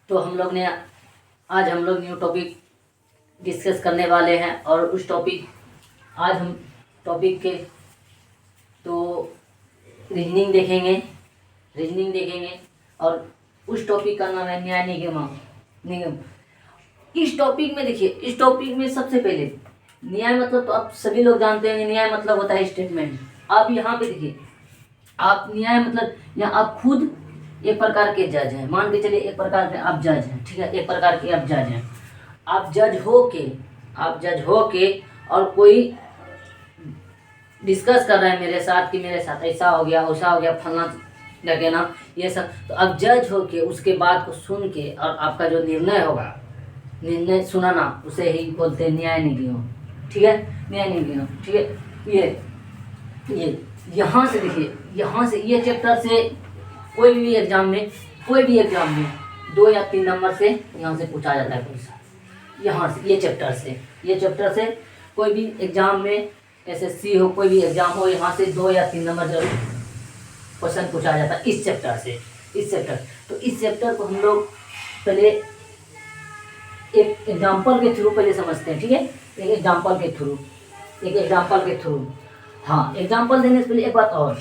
तो आज हम लोग न्यू टॉपिक डिस्कस करने वाले हैं। और उस टॉपिक आज हम टॉपिक के तो रीजनिंग देखेंगे और उस टॉपिक का नाम है न्याय निगम। इस टॉपिक में देखिए, इस टॉपिक में सबसे पहले न्याय मतलब तो आप सभी लोग जानते हैं। न्याय मतलब होता है स्टेटमेंट। आप यहाँ पे देखिए, आप न्याय मतलब यहाँ आप खुद एक प्रकार के जज हैं। मान के चलिए एक प्रकार के आप जज हैं, ठीक है, एक प्रकार के आप जज हैं। आप जज हो के और कोई डिस्कस कर रहे हैं मेरे साथ कि मेरे साथ ऐसा हो गया वैसा हो गया फलना लगे ना, ये सब। तो आप जज हो के उसके बात को सुन के और आपका जो निर्णय होगा, निर्णय सुनाना, उसे ही बोलते हैं न्याय निगम। ठीक है, न्याय निगम। ठीक है, ये यहाँ से देखिए, यहाँ से ये चैप्टर से कोई भी एग्जाम में 2 या 3 नंबर से यहाँ से पूछा जाता है क्वेश्चन। यहाँ से ये चैप्टर से कोई भी एग्जाम में, एसएससी हो, कोई भी एग्जाम हो, यहाँ से 2 या 3 नंबर जरूर क्वेश्चन पूछा जाता है इस चैप्टर। तो इस चैप्टर को हम लोग पहले एक एग्जाम्पल के थ्रू पहले समझते हैं। ठीक है, एक एग्जाम्पल के थ्रू। हाँ, एग्जाम्पल देने से पहले एक बात और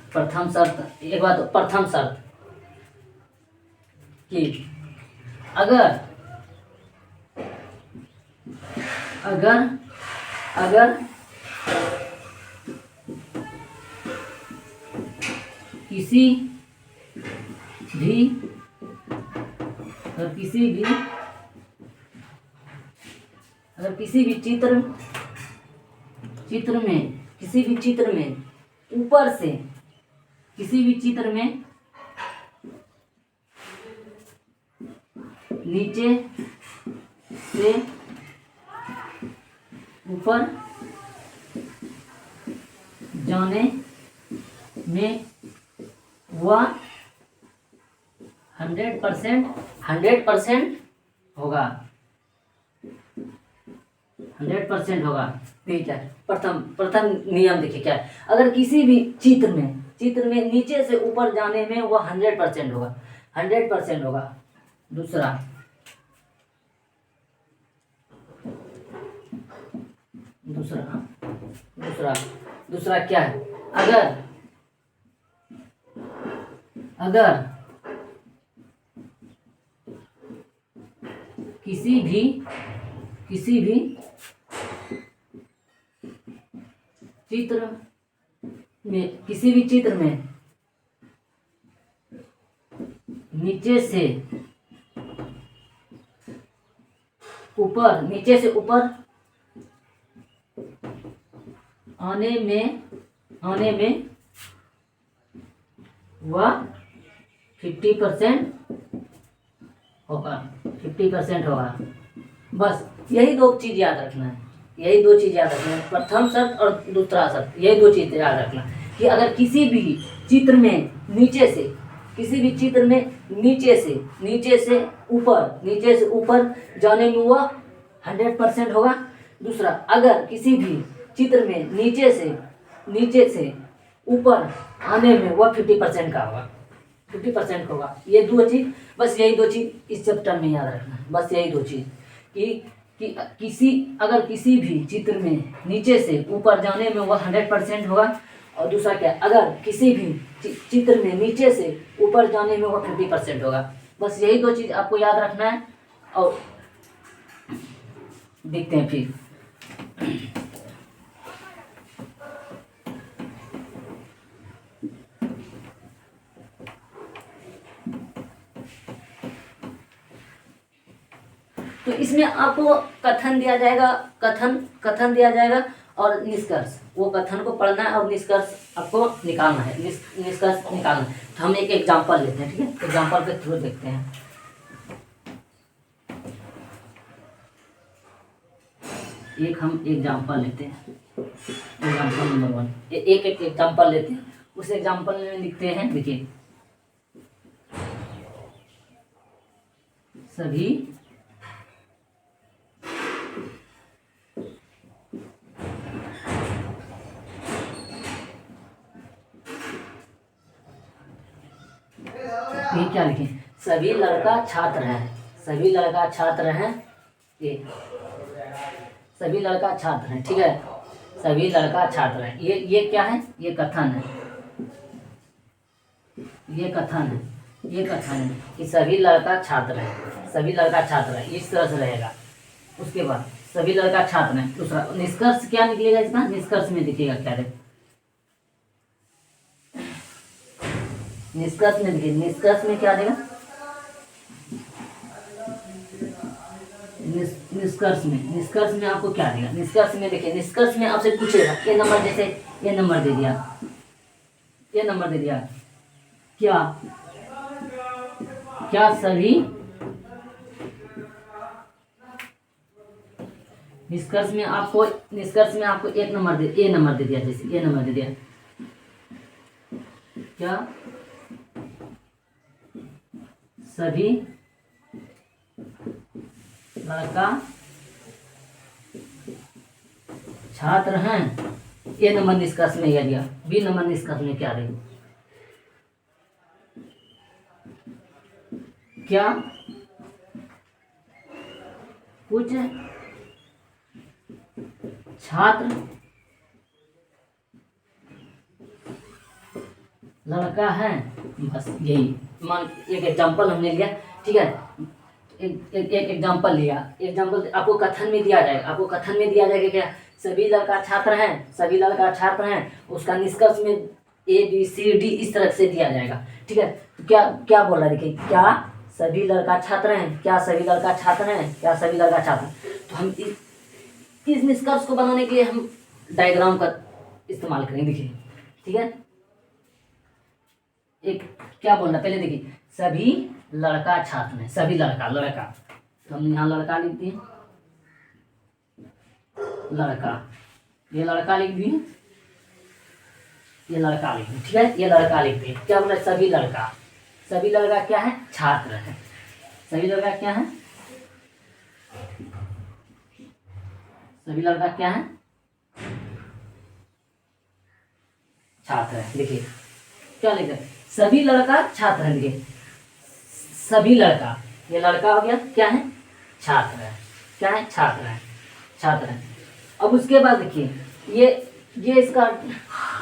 प्रथम शर्त कि अगर किसी भी चित्र में ऊपर से किसी भी चित्र में नीचे से ऊपर जाने में वह 100% होगा। 100% होगा। ठीक है, प्रथम नियम देखिए क्या है। अगर किसी भी चित्र में नीचे से ऊपर जाने में वह 100% होगा। दूसरा क्या है? अगर किसी भी चित्र में नीचे से ऊपर आने में वह 50% होगा। बस यही 2 चीज याद रखना है। प्रथम शर्त और दूसरा शर्त, यही 2 चीज याद रखना कि अगर किसी भी चित्र में नीचे से ऊपर जाने में वह 100% होगा। दूसरा, अगर किसी भी चित्र में नीचे से ऊपर आने में वह 50% होगा। ये 2 चीज, बस यही 2 चीज इस चैप्टर में याद रखना है। बस यही 2 चीज कि अगर किसी भी चित्र में नीचे से ऊपर जाने में वह 100% होगा। और दूसरा क्या, अगर किसी भी चित्र में नीचे से ऊपर जाने में वह 50% होगा। बस यही 2 चीज आपको याद रखना है। और देखते हैं फिर। तो इसमें आपको कथन दिया जाएगा और निष्कर्ष। वो कथन को पढ़ना है और निष्कर्ष आपको निकालना है। तो हम एक एग्जांपल लेते हैं। ठीक है, एग्जांपल के थ्रू देखते हैं। हम एग्जांपल लेते हैं। एग्जांपल नंबर 1, एक एग्जांपल लेते हैं। उस एग्जांपल में लिखते हैं, देखिए, सभी ये क्या लिखें, सभी लड़का छात्र हैं, सभी लड़का छात्र हैं, ये सभी लड़का छात्र हैं, ठीक है, सभी लड़का छात्र हैं। ये क्या है, ये कथन है, ये कथन है, ये कथन है कि सभी लड़का छात्र हैं, सभी लड़का छात्र है, इस तरह से रहेगा। उसके बाद सभी लड़का छात्र हैं। दूसरा निष्कर्ष क्या निकलेगा इसका, निष्कर्ष में दिखेगा क्या है, निष्कर्ष में देखिए, निष्कर्ष में क्या देगा, निष्कर्ष में आपको क्या देगा, निष्कर्ष में देखिए, निष्कर्ष में आपसे पूछेगा ये नंबर, जैसे ये नंबर दे दिया, ये नंबर दे दिया, क्या क्या सभी, निष्कर्ष में आपको एक नंबर दे, ये नंबर दे दिया, जैसे ये नंबर दे दिया, क्या सभी लड़का छात्र हैं, ये नंबर निष्कर्ष में दिया। बी नंबर निष्कर्ष में क्या देगा, क्या कुछ छात्र लड़का है, बस यही। मान एक एग्जांपल हमने लिया, ठीक है, एक एग्जांपल लिया, एग्जांपल आपको कथन में दिया जाएगा, आपको कथन में दिया जाएगा क्या, सभी लड़का छात्र हैं, सभी लड़का छात्र हैं, उसका निष्कर्ष में ABCD इस तरह से दिया जाएगा, ठीक है। तो क्या क्या बोल रहा है, देखिए, क्या सभी लड़का छात्र हैं, क्या सभी लड़का छात्र हैं, क्या सभी लड़का छात्र हैं। तो हम इस निष्कर्ष को बनाने के लिए हम डायग्राम का इस्तेमाल करेंगे, देखिए, ठीक है। एक क्या बोलना, पहले देखिए, सभी लड़का छात्र हैं, सभी लड़का, तो हम यहाँ लड़का लिख दिए, लड़का, ये लड़का लिख दिए, ये लड़का लिख दिए, ठीक है, ये लड़का लिख दिए। क्या बोला, सभी लड़का, सभी लड़का क्या है, छात्र है, सभी लड़का क्या है, सभी लड़का क्या है, छात्र है। देखिए क्या लिखा, सभी लड़का छात्र है, देखिए सभी लड़का, ये लड़का हो गया, क्या है, छात्र है, क्या है, छात्र है, छात्र है। अब उसके बाद देखिए, ये इसका,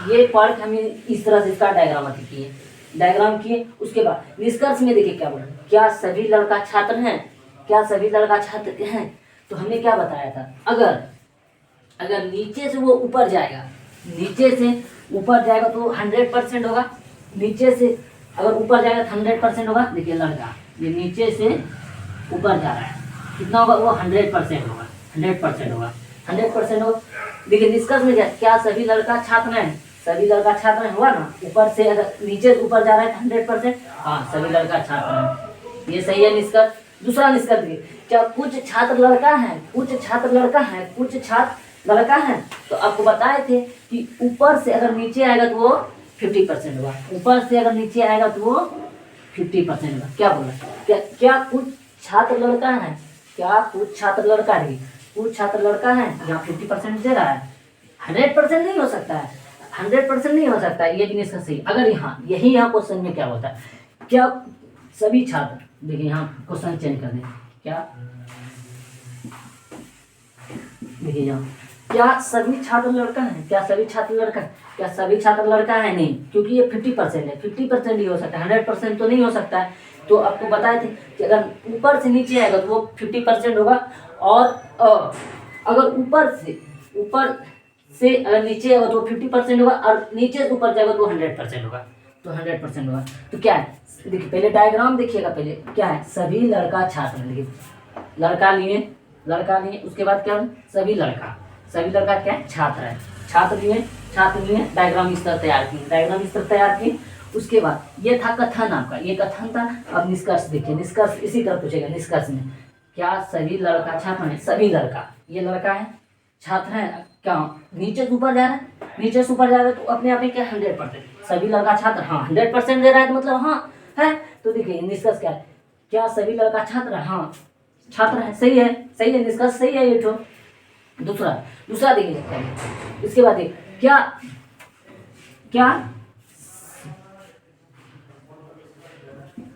ये पार्ट हमें इस तरह से इसका डायग्राम किए, डायग्राम किए। उसके बाद निष्कर्ष में देखिए क्या बोला, क्या सभी लड़का छात्र हैं, क्या सभी लड़का छात्र हैं। तो हमने क्या बताया था, अगर नीचे से वो ऊपर जाएगा, नीचे से ऊपर जाएगा तो 100% होगा, नीचे से अगर ऊपर जाएगा तो 100% होगा। देखिए लड़का ये नीचे से ऊपर जा रहा है, कितना होगा, वो 100% होगा, 100% होगा, 100% होगा। देखिए निष्कर्ष में क्या सभी लड़का छात्र हैं, सभी लड़का छात्र हुआ ना, ऊपर से अगर नीचे से ऊपर जा रहा है 100%, हाँ सभी लड़का छात्र हैं, ये सही है निष्कर्ष। दूसरा निष्कर्ष देखिए, क्या कुछ छात्र लड़का है, कुछ छात्र लड़का है, कुछ छात्र लड़का है। तो आपको बताए थे कि ऊपर से अगर नीचे आएगा तो वो 50% होगा, ऊपर से अगर नीचे आएगा तो वो 50% होगा। क्या बोला, क्या कुछ छात्र लड़का है, क्या कुछ छात्र लड़का है, कुछ छात्र लड़का है, यहाँ 50% दे रहा है, 100% नहीं हो सकता है, 100% नहीं हो सकता है, ये भी निष्कर्ष सही। अगर यहाँ क्वेश्चन में क्या होता है, क्या सभी छात्र, देखिए यहाँ क्वेश्चन चेंज कर दें, क्या देखिए यहाँ, क्या सभी छात्र लड़का है, क्या सभी छात्र लड़का है, क्या सभी छात्र लड़का है, नहीं, क्योंकि ये 50% है, 50% ही हो सकता है, 100% तो नहीं हो सकता है। तो आपको बताए थे कि अगर ऊपर से नीचे आएगा तो वो 50% होगा, और अगर ऊपर से अगर नीचे आएगा तो 50% होगा, और नीचे से ऊपर जाएगा तो 100% होगा, तो 100% होगा। तो क्या है, देखिए पहले डायग्राम देखिएगा, पहले क्या है, सभी लड़का छात्र, देखिए लड़का लिए, उसके बाद क्या है, सभी लड़का क्या है, छात्र है, छात्र लिए, डायग्राम इस तरह तैयार किए, उसके बाद ये था कथन, आपका ये कथन था। अब निष्कर्ष देखिए, निष्कर्ष इसी तरह पूछेगा, निष्कर्ष में क्या सभी लड़का छात्र है, सभी लड़का, ये लड़का है, छात्र है, क्या नीचे से ऊपर जा रहा है, नीचे से ऊपर जा रहा है तो अपने आप में क्या 100%, सभी लड़का छात्र, हाँ 100% दे रहा है तो मतलब हाँ है। तो देखिए निष्कर्ष क्या है, क्या सभी लड़का छात्र, हाँ छात्र है, सही है, निष्कर्ष सही है ये तो। दूसरा देखिए, इसके बाद देखिए, क्या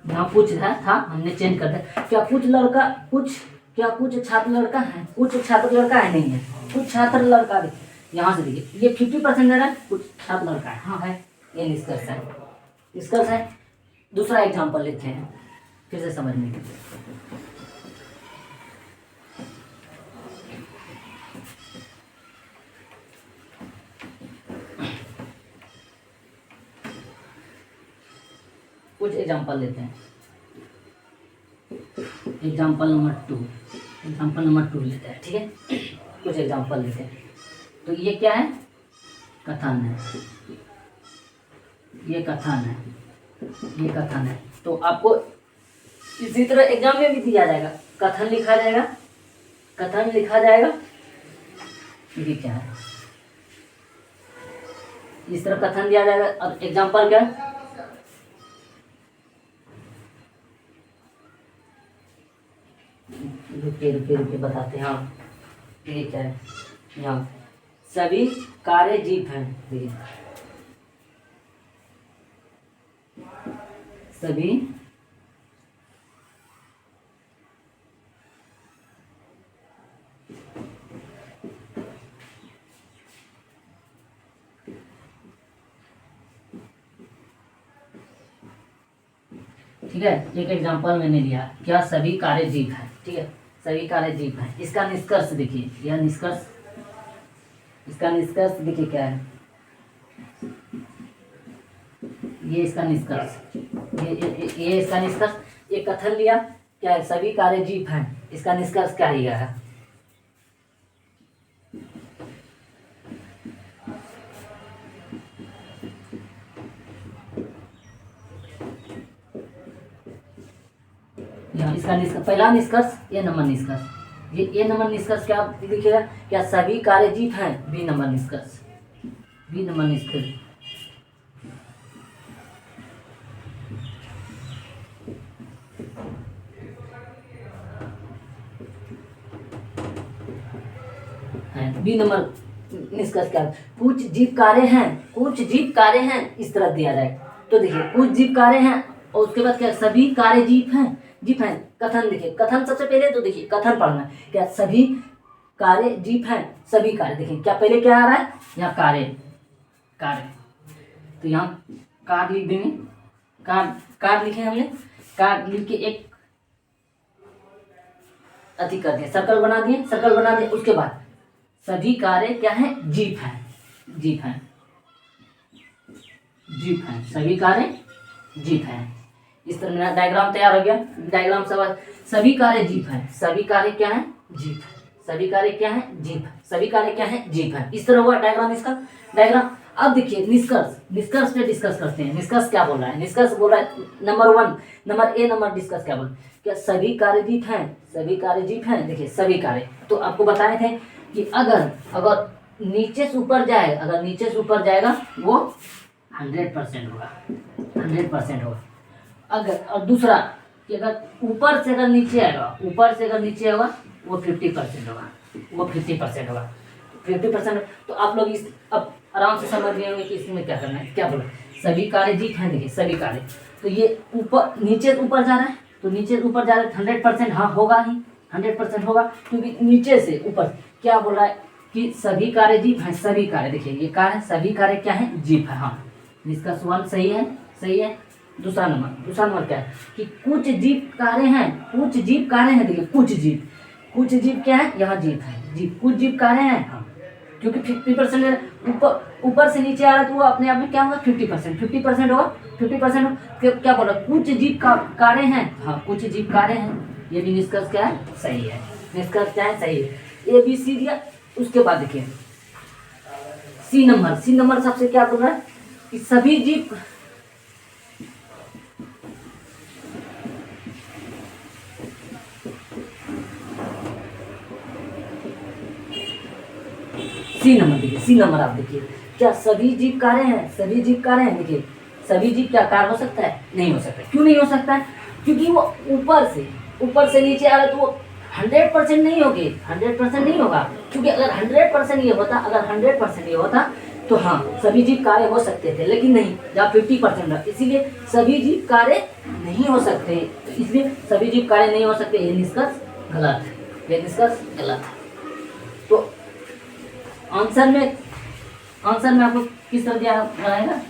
यहाँ कुछ था हमने चेंज कर दिया। क्या कुछ छात्र लड़का है? कुछ छात्र लड़का है, नहीं है। कुछ छात्र लड़का भी, यहाँ से देखिए ये 50% दे रहा है, कुछ छात्र लड़का है, हाँ है। ये निष्कर्ष है। दूसरा एग्जाम्पल लेते हैं फिर से समझने के लिए। कुछ एग्जाम्पल लेते हैं। एग्जाम्पल नंबर टू लेते हैं, ठीक है। कुछ एग्जाम्पल लेते हैं। तो ये क्या है? कथन है। ये कथन है। तो आपको इसी तरह एग्जाम में भी दिया जाएगा, कथन लिखा जाएगा। ये क्या है? इस तरह कथन दिया जाएगा। अब एग्जाम्पल क्या है? रुके बताते हैं। हाँ, ये क्या है? यहाँ सभी कार्य जीव हैं, देखिए सभी ठीक है। एक एग्जांपल मैंने लिया, क्या सभी कार्य जीव है, ठीक है। सभी कार्य जीव है। इसका निष्कर्ष देखिए, यह निष्कर्ष, इसका निष्कर्ष देखिए क्या है? ये इसका निष्कर्ष, ये इसका निष्कर्ष। ये कथन लिया, क्या है? सभी कार्य जीव हैं। इसका निष्कर्ष क्या लिया है? इसका निष्कर्ष, पहला निष्कर्ष, ये नंबर निष्कर्ष। ये नंबर निष्कर्ष क्या लिखिएगा? क्या सभी कार्य जीव हैं? बी नंबर निष्कर्ष। बी नंबर निष्कर्ष क्या? कुछ जीव कार्य हैं, इस तरह दिया जाए। तो देखिए कुछ जीव कार्य हैं और उसके बाद क्या? सभी कार्य जीव हैं। कथन देखिए, कथन सबसे पहले तो देखिए कथन पढ़ना है। क्या सभी कार्य जीव हैं? सभी कार्य, देखिए क्या पहले क्या आ रहा है? यहाँ कार्य। तो यहाँ कार्य लिख देंगे। कार्य लिखे हमने। कार्य लिख के एक अधिक कर दिया, सर्कल बना दिए। उसके बाद सभी कार्य क्या है? जीव हैं। सभी कार्य जीव हैं। इस तरह मेरा डायग्राम तैयार हो गया। डायग्राम सब सभी कार्य जीव हैं। सभी कार्य क्या है? जीव। सभी कार्य क्या है? जीव है। इस तरह हुआ डायग्राम इसका। डायग्राम। अब देखिए निष्कर्ष पे डिस्कस करते हैं। निष्कर्ष क्या बोल रहा है? निष्कर्ष बोल रहा है नंबर डिस्कस क्या बोल, क्या सभी कार्य जीव हैं। देखिए सभी कार्य, तो आपको बताए थे कि अगर नीचे से ऊपर जाएगा वो 100% होगा। अगर और दूसरा कि अगर ऊपर से अगर नीचे आएगा वो 50% होगा। 50%। तो आप लोग इस अब आराम से समझ गए होंगे कि इसमें क्या करना है। क्या बोला? सभी कार्य जीव हैं। देखिए सभी कार्य, तो ये नीचे ऊपर जा रहा है, तो नीचे ऊपर जा रहा है 100%, हाँ होगा ही, 100% होगा। क्योंकि नीचे से ऊपर क्या बोल रहा है कि सभी कार्य जीव हैं। सभी कार्य, देखिए ये कार्य, सभी कार्य क्या है? जीव है। हाँ, निष्कर्ष 1 सही है। दूसरा नंबर क्या है कि कुछ जीव कार्य हैं। देखिए कुछ जीव क्या है? यहाँ जीव है। कुछ जीव कार्य हैं, हाँ। क्योंकि 50% ऊपर से नीचे आ रहा है, तो वो अपने आप में क्या होगा? 50% होगा। 50% क्या बोल रहा है? कुछ जीव कार्य हैं, हाँ कुछ जीव कार्य हैं। ये भी निष्कर्ष क्या है? सही है। निष्कर्ष क्या है? सही है। ABC दिया। उसके बाद देखिए सी नंबर सबसे क्या बोल रहा है कि सभी जीव सी नंबर आप देखिए, क्या सभी जीव कार्य हैं। देखिए सभी जीव क्या कार्य हो सकता है? नहीं हो सकता। क्यों नहीं हो सकता है? क्योंकि वो ऊपर से नीचे आ रहा है, तो वो 100% नहीं होगा। क्योंकि अगर 100% ये होता तो हाँ सभी जीव कार्य हो सकते थे, लेकिन नहीं, जहाँ 50% था, इसीलिए सभी जीव कार्य नहीं हो सकते, इसलिए सभी जीव कार्य नहीं हो सकते, ये निष्कर्ष गलत है, ये निष्कर्ष गलत है। तो आंसर में आपको किस तरह दिया रहेगा,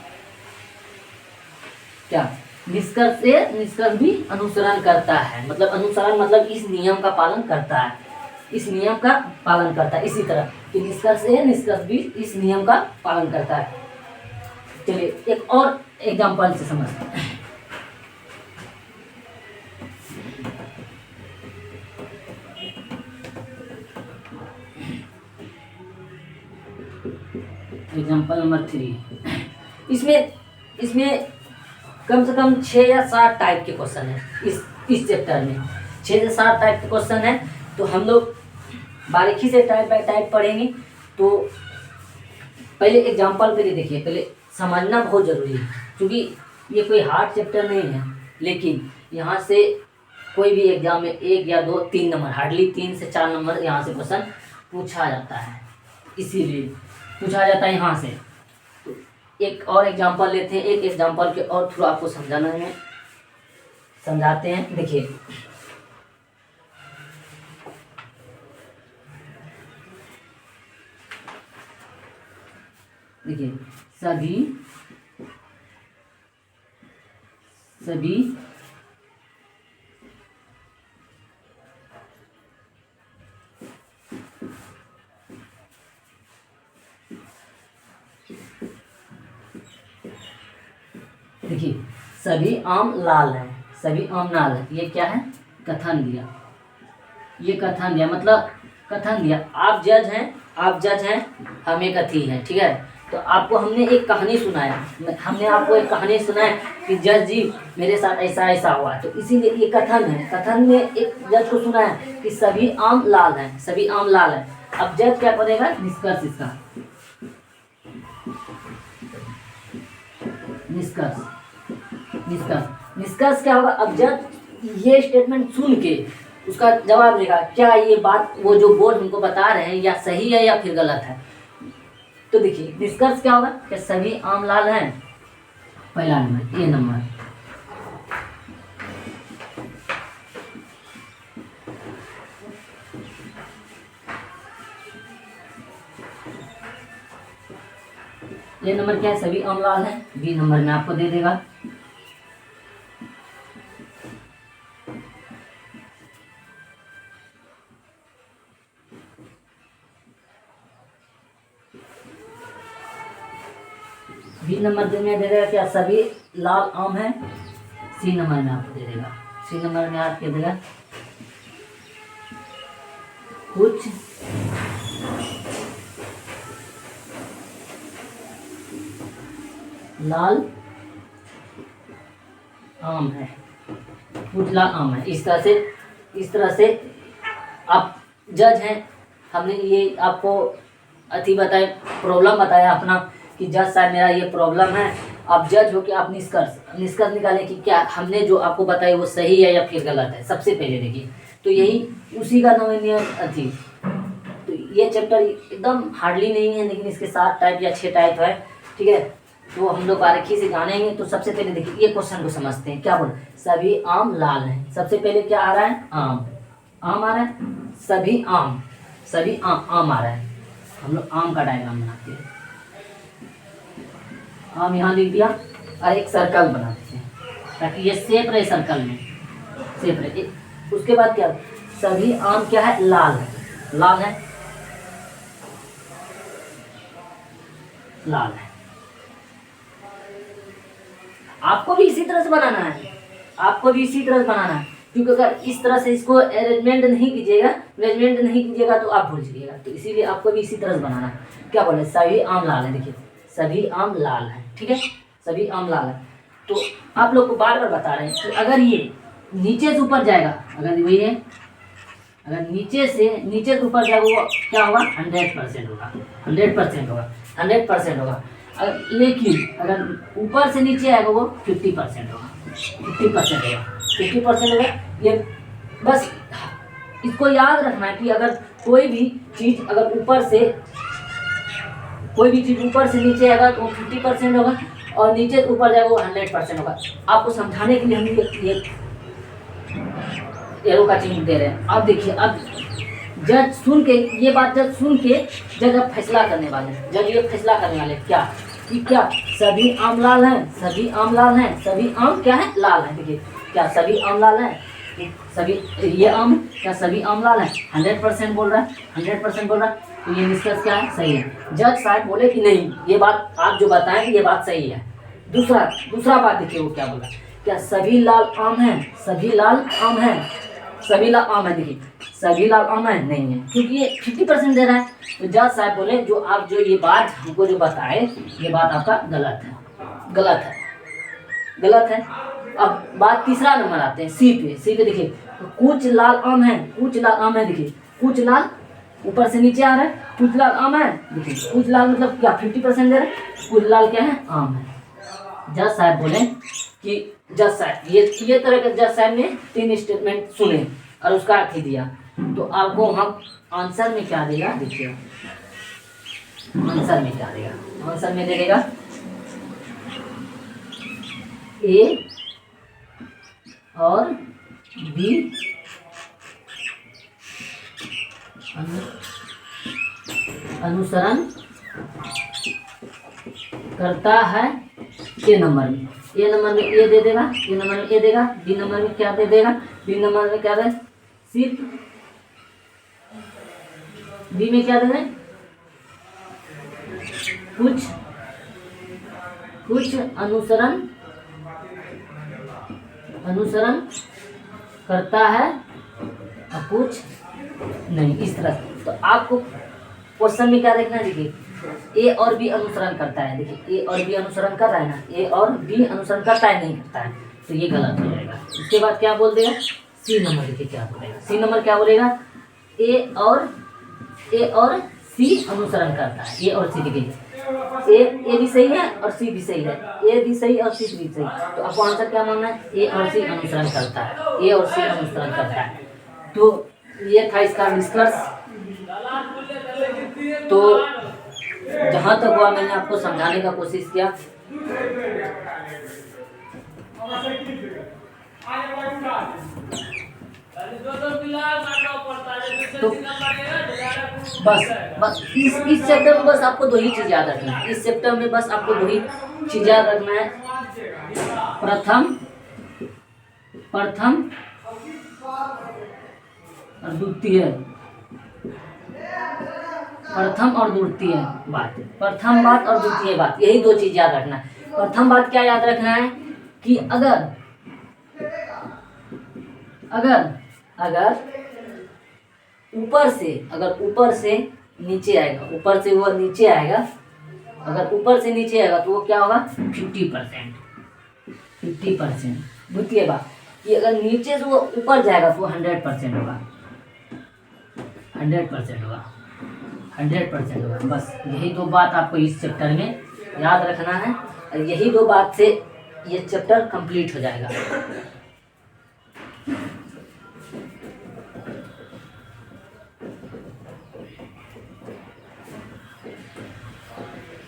क्या निष्कर्ष से निष्कर्ष भी अनुसरण करता है, मतलब अनुसरण मतलब इस नियम का पालन करता है, इस नियम का पालन करता है, इसी तरह कि निष्कर्ष से निष्कर्ष भी इस नियम का पालन करता है। चलिए एक और एग्जांपल से समझते हैं। एग्जांपल नंबर 3, इसमें कम से कम 6 या 7 टाइप के क्वेश्चन है, इस चैप्टर में 6 से 7 टाइप के क्वेश्चन है। तो हम लोग बारीकी से टाइप बाय टाइप पढ़ेंगे। तो पहले एग्जांपल के लिए देखिए, पहले समझना बहुत ज़रूरी है, क्योंकि ये कोई हार्ड चैप्टर नहीं है, लेकिन यहाँ से कोई भी एग्जाम में 1 या 2 3 नंबर, हार्डली 3 से 4 नंबर यहाँ से क्वेश्चन पूछा जाता है, इसीलिए पूछा जाता है यहाँ से। तो एक और एग्जांपल लेते हैं, एक एग्जांपल के और थ्रू आपको समझाते हैं। देखिए सभी देखिए सभी आम लाल हैं, सभी आम लाल है, ये क्या है, कथन दिया, ये कथन दिया, मतलब कथन दिया, आप जज हैं, हम एक अथी हैं, ठीक है। तो आपको हमने एक कहानी सुनाया, हमने आपको एक कहानी सुनाया कि जज जी मेरे साथ ऐसा ऐसा हुआ, तो इसीलिए ये कथन है। कथन में एक जज को सुनाया कि सभी आम लाल हैं, सभी आम लाल हैं। अब जज क्या करेगा, निष्कर्ष इसका, निष्कर्ष क्या होगा। अब जज ये स्टेटमेंट सुन के उसका जवाब देगा, क्या ये बात वो जो बोर्ड हमको बता रहे हैं या सही है या फिर गलत है। तो देखिए निष्कर्ष क्या होगा, कि सभी आम लाल हैं, पहला नंबर, ये नंबर। ये नंबर क्या है, सभी आम लाल हैं, बी नंबर में आपको दे देगा। बी नंबर में दे देगा क्या, सभी लाल आम है। सी नंबर में आपको दे देगा, सी नंबर में आपको दे देगा कुछ लाल आम है, कुछ लाल आम है। इस तरह से आप जज हैं, हमने ये आपको अति बताया, प्रॉब्लम बताया अपना कि जज साहब मेरा ये प्रॉब्लम है। आप जज हो कि आप निष्कर्ष निकालें कि क्या हमने जो आपको बताया वो सही है या फिर गलत है। सबसे पहले देखिए, तो यही उसी का नवीनीय अथी। तो ये चैप्टर एकदम हार्डली नहीं है, लेकिन इसके 7 टाइप या 6 टाइप है, ठीक है। तो हम लोग बारीकी से जानेंगे। तो सबसे पहले देखिए ये क्वेश्चन को समझते हैं, क्या बोल, सभी आम लाल हैं। सबसे पहले क्या आ रहा है, आम आ रहा है, सभी आम आ रहा है। हम लोग आम का डायग्राम बनाते हैं, आम यहाँ लिख दिया और एक सर्कल बना देते हैं ताकि ये सेप रहे, सर्कल में सेप रहे। उसके बाद क्या, सभी आम क्या है, लाल है, लाल है। आपको भी इसी तरह से बनाना है, क्योंकि अगर इस तरह से इसको अरेंजमेंट नहीं कीजिएगा तो आप भूल जाइएगा। तो इसीलिए आपको भी इसी तरह से बनाना है। क्या बोले, सभी आम लाल है। देखिए सभी आम लाल है, ठीक है, सभी आम लाल है। तो आप लोग को बार बार बता रहे हैं कि अगर ये नीचे से ऊपर जाएगा, अगर नीचे से ऊपर जाएगा वो क्या होगा, 100% होगा, 100% होगा। लेकिन अगर ऊपर से नीचे आएगा वो 50% होगा, 50% होगा। ये बस इसको याद रखना है कि अगर कोई भी चीज़ अगर ऊपर से कोई भी चीज़ ऊपर से नीचे आएगा तो वो 50% होगा, और नीचे से ऊपर जाएगा वो 100% होगा। आपको समझाने के लिए हम ये एरो का चिन्ह दे रहे हैं। अब देखिए, अब जज सुन के ये बात, जज सुन के जज अब फैसला करने वाले हैं। जज ये फैसला करने वाले क्या कि क्या सभी आम लाल हैं, सभी आम लाल हैं, सभी आम क्या है, लाल हैं। देखिए क्या सभी आम लाल हैं, सभी ये आम क्या सभी आम लाल हैं, 100% बोल रहा है, 100% बोल रहा है। तो ये निष्कर्ष क्या है, सही है। जज साहब बोले कि नहीं, ये बात आप जो बताएं ये बात सही है। दूसरा बात देखिए वो क्या बोला, क्या सभी लाल आम हैं, सभी लाल आम हैं, सभी लाल आम है। देखिए सभी लाल आम है नहीं है, क्योंकि ये 50% दे रहा है। तो जज साहब बोले जो आप जो ये बात हमको जो बताए ये बात आपका गलत है, गलत है, गलत है। अब बात तीसरा नंबर आते हैं सी पे। सी पे देखिए तो कुछ लाल आम है, कुछ लाल आम है। देखिए कुछ लाल ऊपर से नीचे आ रहा है, कुछ लाल आम है। देखिए कुछ लाल मतलब क्या 50% दे रहा है, कुछ लाल क्या है, आम है। जज साहब बोले कि जज साहब ये तरह के जज साहब ने 3 स्टेटमेंट सुने और उसका अर्थ ही दिया। तो आपको हम आंसर में क्या देगा, देखिए आंसर में क्या देगा, आंसर में देगा ए और बी अनुसरण करता है ए नंबर में, ए नंबर में ए दे देगा, ए नंबर में ए देगा, बी नंबर में क्या दे देगा, बी नंबर में क्या दे, सिर्फ बी में क्या दे रहे, कुछ अनुसरण करता है और कुछ नहीं, इस तरह। तो आपको क्वेश्चन में क्या देखना है, देखिए ए और बी अनुसरण करता है। देखिए ए और बी अनुसरण कर रहा है ना, ए और बी अनुसरण करता है, नहीं करता है, तो ये गलत हो जाएगा। इसके बाद क्या बोल देगा, सी नंबर। देखिए क्या बोलेगा, सी नंबर क्या बोलेगा, ए और सी अनुसरण करता है, ए और सी। देखिए ए भी सही है और सी भी सही है, ए भी सही और सी भी सही। तो आपको आंसर क्या मानना है, ए और सी अनुसरण करता है, ए और सी अनुसरण करता है। तो ये था इसका निष्कर्ष। तो जहाँ तक हुआ मैंने आपको समझाने का कोशिश किया। तो बस इस चैप्टर में बस आपको 2 ही चीज़ याद रखना है। इस चैप्टर में बस आपको 2 ही चीज़ याद रखना है, प्रथम और द्वितीय, प्रथम और द्वितीय बात, प्रथम बात और द्वितीय बात, यही 2 चीज़ याद रखना है। प्रथम बात क्या याद रखना है कि अगर ऊपर से नीचे आएगा, ऊपर से वो नीचे आएगा, अगर ऊपर से नीचे आएगा तो वो क्या होगा, 50%। द्वितीय बात कि अगर नीचे से वो ऊपर जाएगा तो 100% होगा, 100% होगा, 100% होगा। बस यही 2 बात आपको इस चैप्टर में याद रखना है, और यही 2 बात से ये चैप्टर कंप्लीट हो जाएगा।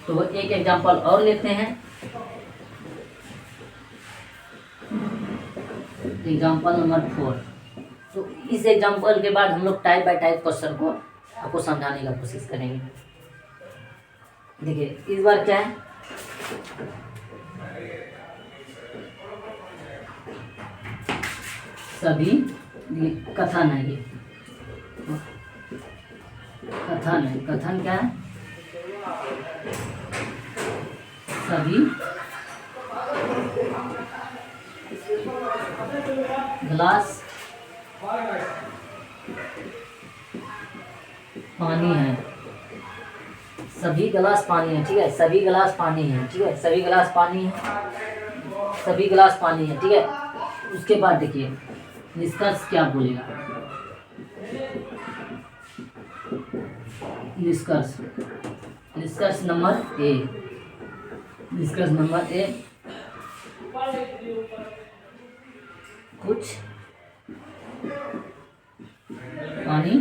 तो एक एग्जांपल और लेते हैं। Example number 4। तो इस एग्जांपल के बाद हम लोग टाइप बाय टाइप क्वेश्चन को आपको समझाने का कोशिश करेंगे। देखिए इस बार क्या है, सभी कथन है, ये कथन है। कथन क्या है, सभी गिलास पानी है, सभी गिलास पानी है, ठीक है, सभी गिलास पानी है, ठीक है, सभी गिलास पानी है, सभी गिलास पानी है, ठीक है। उसके बाद देखिए निष्कर्ष क्या बोलेगा, निष्कर्ष नंबर ए, निष्कर्ष नंबर ए, कुछ पानी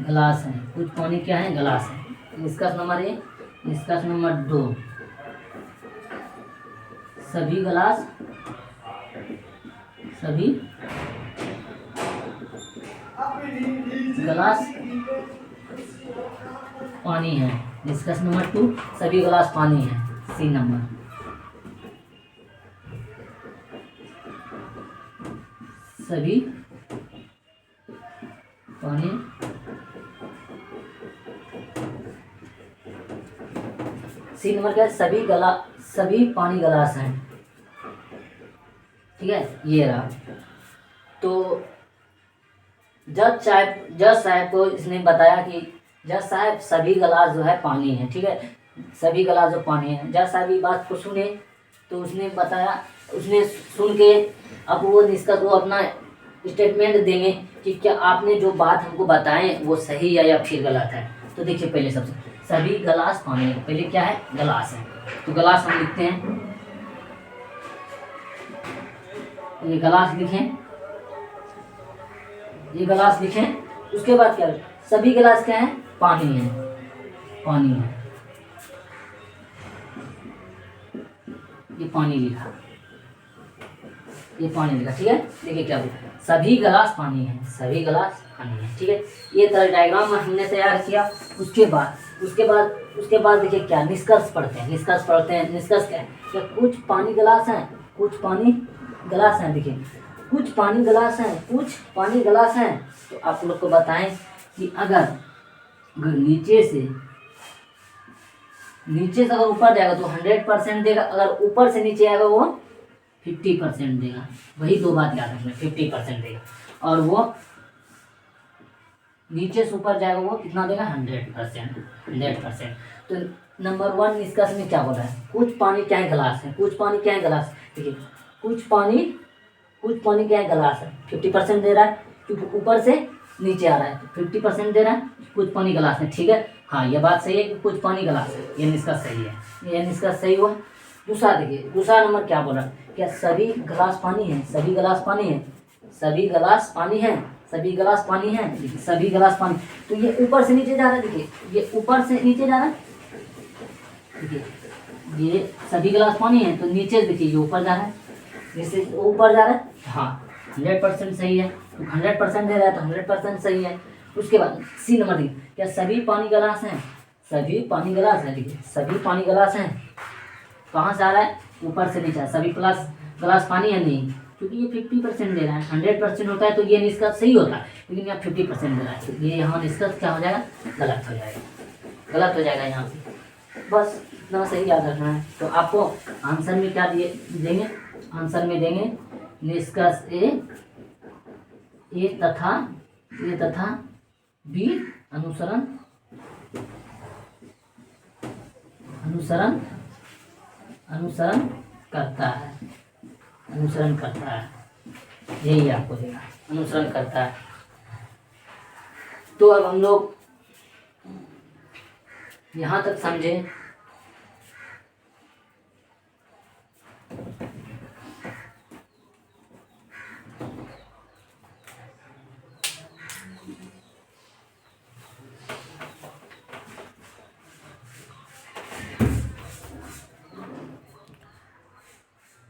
गिलास हैं, कुछ पानी क्या है, गिलास है। निष्कर्ष नंबर 1। निष्कर्ष नंबर 2, सभी गिलास पानी है। निष्कर्ष नंबर 2, सभी गिलास पानी है। C number. सभी पानी सी नंबर क्या है, सभी पानी गिलास हैं। ठीक है, ये रहा। तो जज साहब को इसने बताया कि जज साहब सभी गिलास जो है पानी है। ठीक है, सभी गिलास जो पानी है। जज साहब ये बात को सुने तो उसने बताया, उसने सुन के अब वो अपना स्टेटमेंट देंगे कि क्या आपने जो बात हमको बताए वो सही है या फिर गलत है। तो देखिए, पहले सबसे सभी गिलास पानी है। पहले क्या है, गिलास है। तो गिलास हम लिखते हैं, ये गिलास लिखें, ये गिलास लिखें। उसके बाद क्या है, सभी गिलास क्या है, पानी है, पानी है। ये पानी लिखा, ये पानी लिखा। ठीक है, देखिए क्या बोला, सभी गिलास पानी है, सभी गिलास पानी है। ठीक है, ये तरह डायग्राम हमने तैयार किया। उसके बाद देखिए क्या, निष्कर्ष पढ़ते हैं। निष्कर्ष क्या है, कि कुछ पानी गिलास हैं, कुछ पानी गिलास हैं। देखिए, कुछ पानी गिलास हैं। तो आप लोग को बताएं कि अगर नीचे से अगर ऊपर जाएगा तो 100% देगा, अगर ऊपर से नीचे आएगा वो 50% देगा। वही दो बात याद रखना, 50% देगा। और वो नीचे से ऊपर जाएगा वो कितना देगा, 100%। तो नंबर 1 निष्कर्ष में क्या बोला है, कुछ पानी क्या है, गिलास है। कुछ पानी क्या है, गिलास। देखिए, कुछ पानी क्या है, गिलास है। 50% दे रहा है क्योंकि ऊपर से नीचे आ रहा है, तो 50% दे रहा है, कुछ पानी गिलास है। ठीक है, हाँ, ये बात सही है कि कुछ पानी गिलास है। ये निष्कर्ष सही है, ये निष्कर्ष सही हुआ। दूसरा देखिए, दूसरा नंबर क्या बोला, क्या सभी गिलास पानी है, सभी गिलास पानी है, सभी गिलास पानी है, सभी गिलास पानी है। देखिए, सभी गिलास पानी, तो ये ऊपर से नीचे जा रहा है। देखिए, ये ऊपर से नीचे जा रहा है। देखिए, ये सभी गिलास पानी है, तो नीचे देखिए ये ऊपर जा रहा है, जैसे ऊपर जा रहा है। हाँ, 100% सही है। तो 100% दे रहा है तो 100% सही है। उसके बाद सी नंबर देखिए, क्या सभी पानी गिलास हैं, सभी पानी गिलास है। देखिए, सभी पानी गिलास हैं, कहाँ से आ रहा है, ऊपर से नीचे। सभी गिलास पानी है नहीं, क्योंकि ये 50% दे रहा है। 100% होता है तो ये निष्कर्ष सही होता है, लेकिन यहाँ 50% दे रहा है, तो ये यहाँ निष्कर्ष क्या हो जाएगा, गलत हो जाएगा यहाँ पे। बस इतना सही याद रखना है। तो आपको आंसर में क्या देंगे, आंसर में देंगे निष्कर्ष ए तथा बी अनुसरण करता है। यही आपको देगा, अनुसरण करता है। तो अब हम लोग यहाँ तक समझे